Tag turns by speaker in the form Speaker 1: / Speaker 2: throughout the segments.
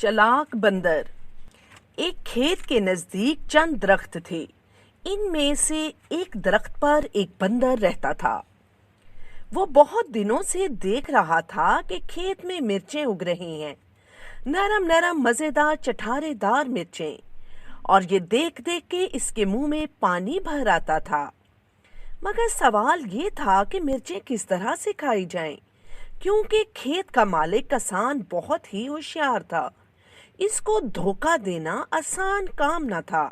Speaker 1: چلاک بندر۔ ایک کھیت کے نزدیک چند درخت تھے۔ ان میں سے ایک درخت پر ایک بندر رہتا تھا۔ وہ بہت دنوں سے دیکھ رہا تھا کہ کھیت میں مرچیں اگ رہی ہیں، نرم نرم مزیدار چٹارے دار مرچیں، اور یہ دیکھ دیکھ کے اس کے منہ میں پانی بھر آتا تھا۔ مگر سوال یہ تھا کہ مرچیں کس طرح سے کھائی جائیں، کیونکہ کھیت کا مالک کسان بہت ہی ہوشیار تھا۔ اس کو دھوکہ دینا آسان کام نہ تھا۔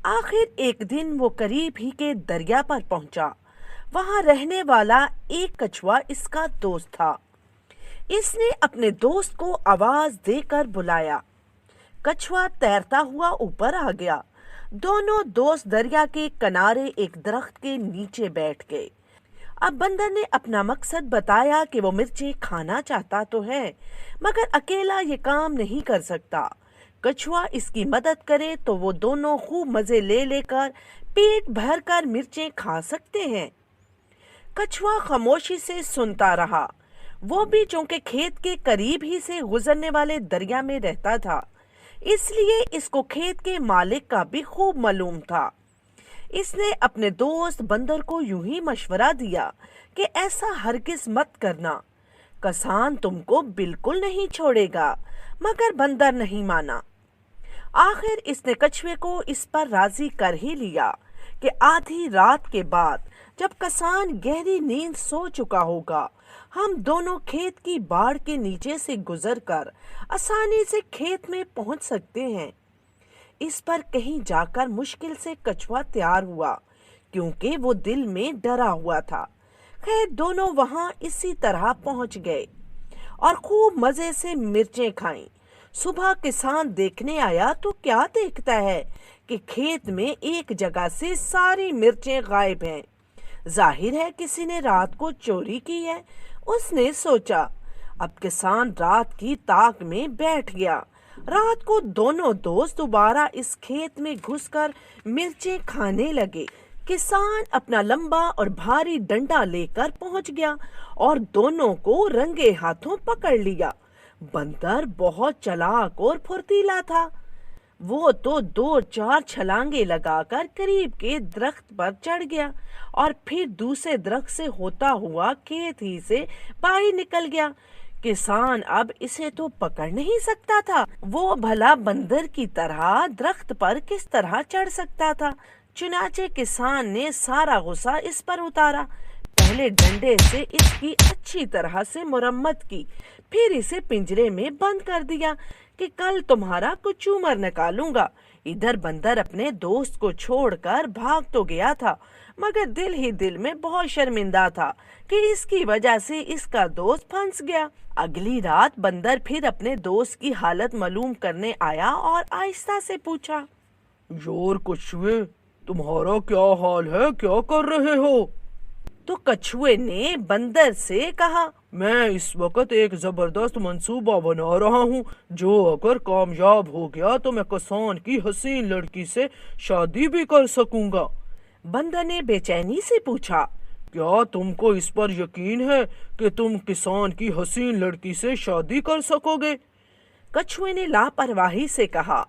Speaker 1: آخر ایک دن وہ قریب ہی کے دریا پر پہنچا۔ وہاں رہنے والا ایک کچھوا اس کا دوست تھا۔ اس نے اپنے دوست کو آواز دے کر بلایا۔ کچھوا تیرتا ہوا اوپر آ گیا۔ دونوں دوست دریا کے کنارے ایک درخت کے نیچے بیٹھ گئے۔ اب بندر نے اپنا مقصد بتایا کہ وہ مرچیں کھانا چاہتا تو ہے، مگر اکیلا یہ کام نہیں کر سکتا۔ کچھوا اس کی مدد کرے تو وہ دونوں خوب مزے لے لے کر پیٹ بھر کر مرچیں کھا سکتے ہیں۔ کچھوا خاموشی سے سنتا رہا۔ وہ بھی چونکہ کھیت کے قریب ہی سے گزرنے والے دریا میں رہتا تھا، اس لیے اس کو کھیت کے مالک کا بھی خوب معلوم تھا۔ اس نے اپنے دوست بندر کو یوں ہی مشورہ دیا کہ ایسا ہرگز مت کرنا، کسان تم کو بالکل نہیں چھوڑے گا۔ مگر بندر نہیں مانا۔ آخر اس نے کچھوے کو اس پر راضی کر ہی لیا کہ آدھی رات کے بعد جب کسان گہری نیند سو چکا ہوگا، ہم دونوں کھیت کی باڑ کے نیچے سے گزر کر آسانی سے کھیت میں پہنچ سکتے ہیں۔ اس پر کہیں جا کر مشکل سے کچھوا تیار ہوا، کیونکہ وہ دل میں ڈرا ہوا تھا۔ خیر دونوں وہاں اسی طرح پہنچ گئے اور خوب مزے سے مرچیں کھائیں۔ صبح کسان دیکھنے آیا تو کیا دیکھتا ہے کہ کھیت میں ایک جگہ سے ساری مرچیں غائب ہیں۔ ظاہر ہے کسی نے رات کو چوری کی ہے۔ اس نے سوچا۔ اب کسان رات کی تاک میں بیٹھ گیا۔ رات کو دونوں دوست دوبارہ اس کھیت میں گھس کر مرچیں کھانے لگے۔ کسان اپنا لمبا اور بھاری ڈنڈا لے کر پہنچ گیا اور دونوں کو رنگے ہاتھوں پکڑ لیا۔ بندر بہت چالاک اور پھرتیلا تھا۔ وہ تو 2-4 چھلانگیں لگا کر قریب کے درخت پر چڑھ گیا اور پھر دوسرے درخت سے ہوتا ہوا کھیت ہی سے باہر نکل گیا۔ کسان اب اسے تو پکڑ نہیں سکتا تھا۔ وہ بھلا بندر کی طرح درخت پر کس طرح چڑھ سکتا تھا؟ چنانچہ کسان نے سارا غصہ اس پر اتارا۔ پہلے ڈنڈے سے اس کی اچھی طرح سے مرمت کی، پھر اسے پنجرے میں بند کر دیا کہ کل تمہارا کچھ عمر نکالوں گا۔ ادھر بندر اپنے دوست کو چھوڑ کر بھاگ تو گیا تھا، مگر دل ہی دل میں بہت شرمندہ تھا کہ اس کی وجہ سے اس کا دوست پھنس گیا۔ اگلی رات بندر پھر اپنے دوست کی حالت معلوم کرنے آیا اور آہستہ سے پوچھا،
Speaker 2: یار کچھوے، تمہارا کیا حال ہے؟ کیا کر رہے ہو؟
Speaker 1: تو کچھوے نے بندر سے کہا،
Speaker 2: میں اس وقت ایک زبردست منصوبہ بنا رہا ہوں، جو اگر کامیاب ہو گیا تو میں کسان کی حسین لڑکی سے شادی بھی کر سکوں گا۔
Speaker 1: بندر نے بے چینی سے پوچھا،
Speaker 2: کیا تم کو اس پر یقین ہے کہ تم کسان کی حسین لڑکی سے شادی کر سکو گے؟
Speaker 1: کچھوے نے لاپرواہی سے کہا،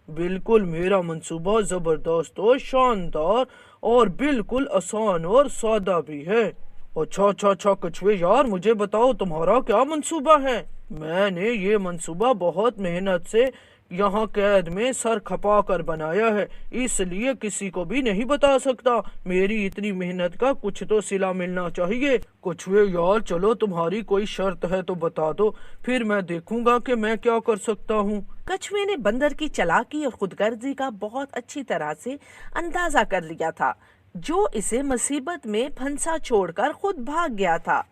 Speaker 2: بالکل، میرا منصوبہ زبردست اور شاندار اور بالکل آسان اور سادہ بھی ہے۔ اچھا کچھوے یار، مجھے بتاؤ تمہارا کیا منصوبہ ہے؟ میں نے یہ منصوبہ بہت محنت سے یہاں قید میں سر کھپا کر بنایا ہے، اس لیے کسی کو بھی نہیں بتا سکتا۔ میری اتنی محنت کا کچھ تو صلہ ملنا چاہیے۔ کچھوے یار چلو، تمہاری کوئی شرط ہے تو بتا دو، پھر میں دیکھوں گا کہ میں کیا کر سکتا ہوں۔
Speaker 1: کچھوے نے بندر کی چالاکی اور خود غرضی کا بہت اچھی طرح سے اندازہ کر لیا تھا، جو اسے مصیبت میں پھنسا چھوڑ کر خود بھاگ گیا تھا۔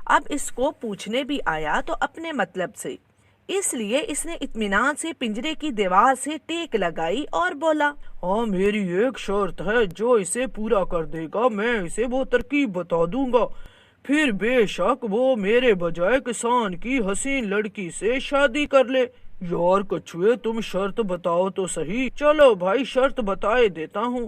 Speaker 1: اب اس کو پوچھنے بھی آیا تو اپنے مطلب سے، اس لیے اس نے اطمینان سے پنجرے کی دیوار سے ٹیک لگائی اور بولا،
Speaker 2: ہاں میری ایک شرط ہے، جو اسے پورا کر دے گا میں اسے وہ ترکیب بتا دوں گا، پھر بے شک وہ میرے بجائے کسان کی حسین لڑکی سے شادی کر لے۔ یار کچھوے، تم شرط بتاؤ تو صحیح۔ چلو بھائی، شرط بتائے دیتا ہوں۔